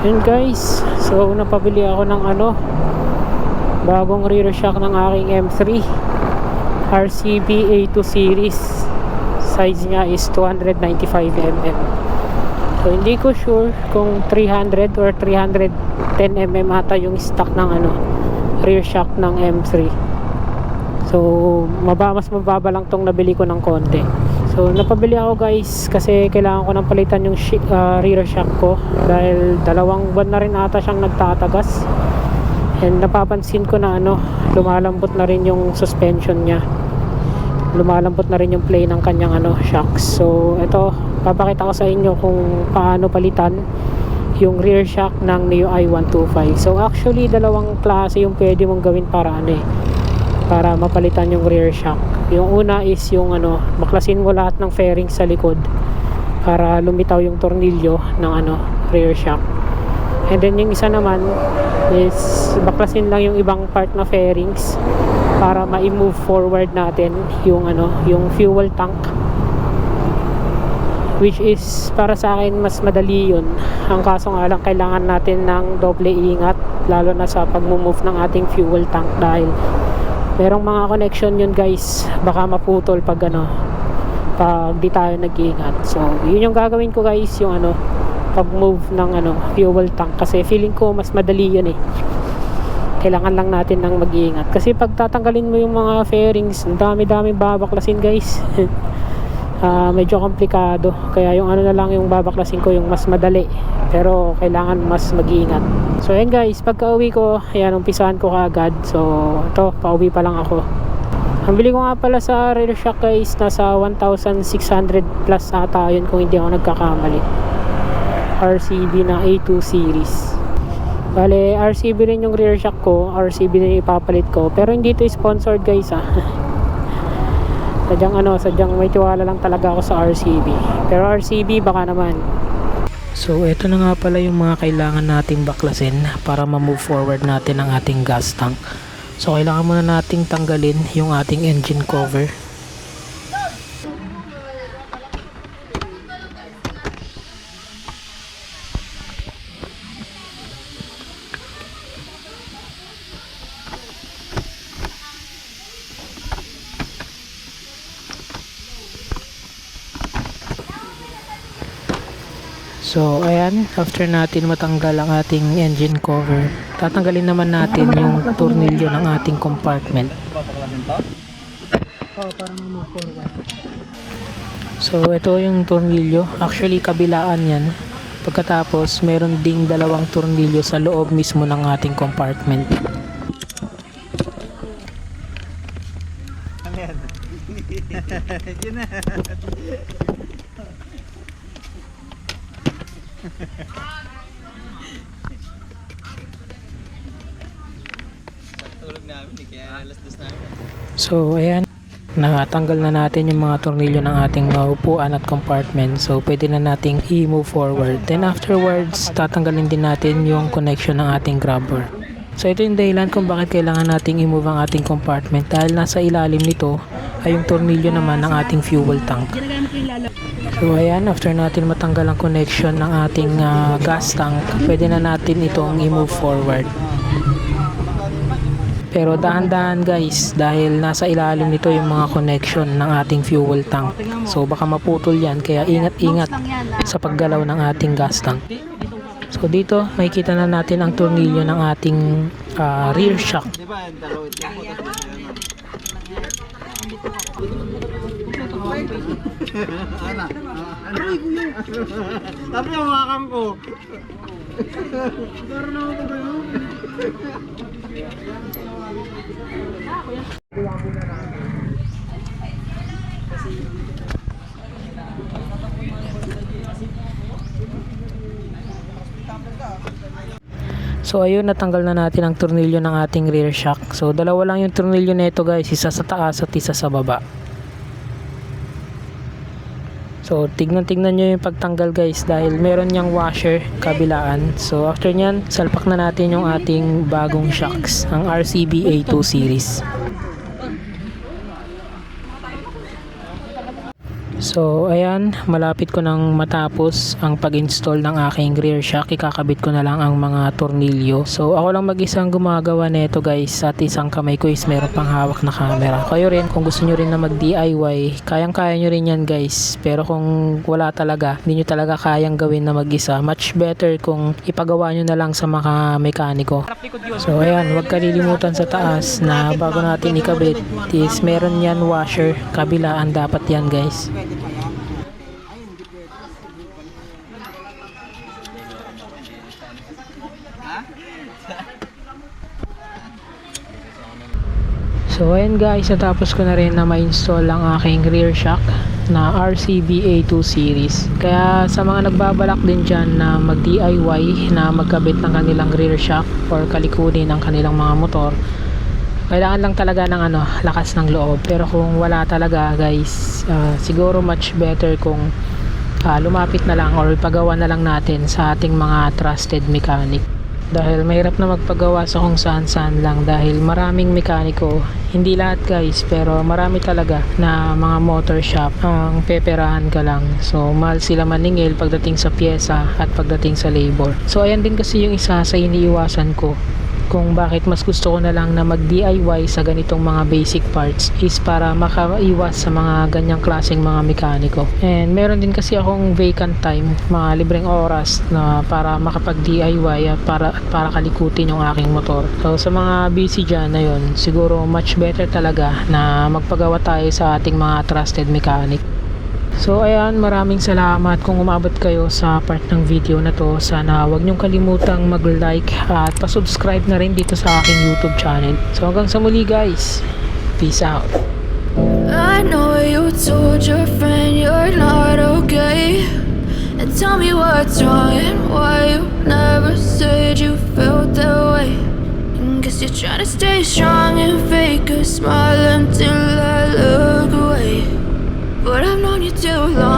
Yun guys, so napabili ako ng bagong rear shock ng aking M3 RCB A2 series. Size niya is 295mm. So hindi ko sure kung 300 or 310mm ata yung stock ng rear shock ng M3. So mas mababa lang tong nabili ko ng konti. So napabili ako guys kasi kailangan ko nang palitan yung rear shock ko dahil 2 buwan na rin ata siyang nagtatagas. And napapansin ko na lumalambot na rin yung suspension niya. Lumalambot na rin yung play ng kanyang shocks. So ito, papakita ko sa inyo kung paano palitan yung rear shock ng Neo i125. So actually dalawang klase yung pwede mong gawin para para mapalitan yung rear shock. Yung una is yung baklasin mo lahat ng fairings sa likod para lumitaw yung tornilyo ng rear shock. And then yung isa naman is baklasin lang yung ibang part na fairings para ma-move forward natin yung yung fuel tank, which is para sa akin mas madali yun. Ang kaso nga lang kailangan natin ng doble ingat lalo na sa pag-move ng ating fuel tank dahil merong mga connection yun guys, baka maputol pag pag di tayo nag-iingat. So yun yung gagawin ko guys, yung pag-move ng fuel tank, kasi feeling ko mas madali yun kailangan lang natin ng mag-iingat kasi pag tatanggalin mo yung mga fairings, ang dami babaklasin guys. Medyo komplikado, kaya yung na lang yung babaklasin ko, yung mas madali pero kailangan mas mag-iingat. So ayan guys, pagka uwi ko, ayan, umpisahan ko kaagad. So ito, pauwi pa lang ako. Ang bili ko nga pala sa rear shock guys, nasa 1,600 plus ata yun kung hindi ako nagkakamali. RCB na A2 series. Bale, RCB rin yung rear shock ko, RCB din ipapalit ko, pero hindi ito sponsored guys sadyang may tiwala lang talaga ako sa RCB. Pero RCB baka naman. So ito na nga pala yung mga kailangan nating baklasin para ma-move forward natin ang ating gas tank. So kailangan muna nating tanggalin yung ating engine cover. So ayan, after natin matanggal ang ating engine cover, tatanggalin naman natin yung tornilyo ng ating compartment. So ito yung tornilyo, actually kabilaan yan. Pagkatapos meron ding 2 tornilyo sa loob mismo ng ating compartment. So ayan, natanggal na natin yung mga tornilyo ng ating upuan at compartment. So pwede na nating i-move forward. Then afterwards, tatanggalin din natin yung connection ng ating grabber. So ito yung dahilan kung bakit kailangan nating i-move ang ating compartment, dahil nasa ilalim nito ay yung tornilyo naman ng ating fuel tank. So ayan, after natin matanggal ang connection ng ating gas tank, pwede na natin itong i-move forward. Pero dahan-dahan guys, dahil nasa ilalim nito yung mga connection ng ating fuel tank. So baka maputol yan, kaya ingat-ingat sa paggalaw ng ating gas tank. So dito, makikita na natin ang tornilyo ng ating rear shock. Tapi yung makakam ko. Pero na ako ba yun? So ayun, natanggal na natin ang tornilyo ng ating rear shock. So 2 lang yung tornilyo nito guys, isa sa taas at isa sa baba. So tignan nyo yung pagtanggal guys, dahil meron niyang washer kabilaan. So after nyan, salpak na natin yung ating bagong shocks, ang RCB A2 series. So So ayan, malapit ko nang matapos ang pag-install ng aking rear shock. Ikakabit ko na lang ang mga tornilyo. So ako lang mag-isang gumagawa nito guys, at isang kamay ko is meron pang hawak na camera. Kayo rin, kung gusto nyo rin na mag-DIY, kayang-kaya nyo rin yan guys. Pero kung wala talaga, hindi nyo talaga kayang gawin na mag-isa, much better kung ipagawa nyo na lang sa mga mekaniko. So ayan, huwag kalilimutan sa taas na bago natin ikabit is meron yan washer, kabilaan dapat yan guys. So ayan guys, natapos ko na rin na ma-install ang aking rear shock na RCB A2 series. Kaya sa mga nagbabalak din dyan na mag DIY, na magkabit ng kanilang rear shock or kalikunin ng kanilang mga motor, kailangan lang talaga ng lakas ng loob. Pero kung wala talaga guys, siguro much better kung lumapit na lang or ipagawa na lang natin sa ating mga trusted mechanic. Dahil mahirap na magpagawa sa kung saan-saan lang, dahil maraming mekaniko, hindi lahat guys, pero marami talaga na mga motor shop ang peperahan ka lang. So mahal sila maningil pagdating sa pyesa at pagdating sa labor. So ayan din kasi yung isa sa iniiwasan ko kung bakit mas gusto ko na lang na mag DIY sa ganitong mga basic parts, is para makaiwas sa mga ganyang klaseng mga mekaniko. And meron din kasi akong vacant time, mga libreng oras na para makapag DIY at para kalikutin yung aking motor. So sa mga busy dyan na yun, siguro much better talaga na magpagawa tayo sa ating mga trusted mechanic. So ayan, maraming salamat kung umabot kayo sa part ng video na to. Sana wag niyong kalimutang mag-like at pa-subscribe na rin dito sa aking YouTube channel. So hanggang sa muli guys, peace out. I know you told your friend you're not okay, and tell me what's wrong and why you never said you felt that way. Guess you're trying to stay strong and fake a smile until I look away. But I've known you too long.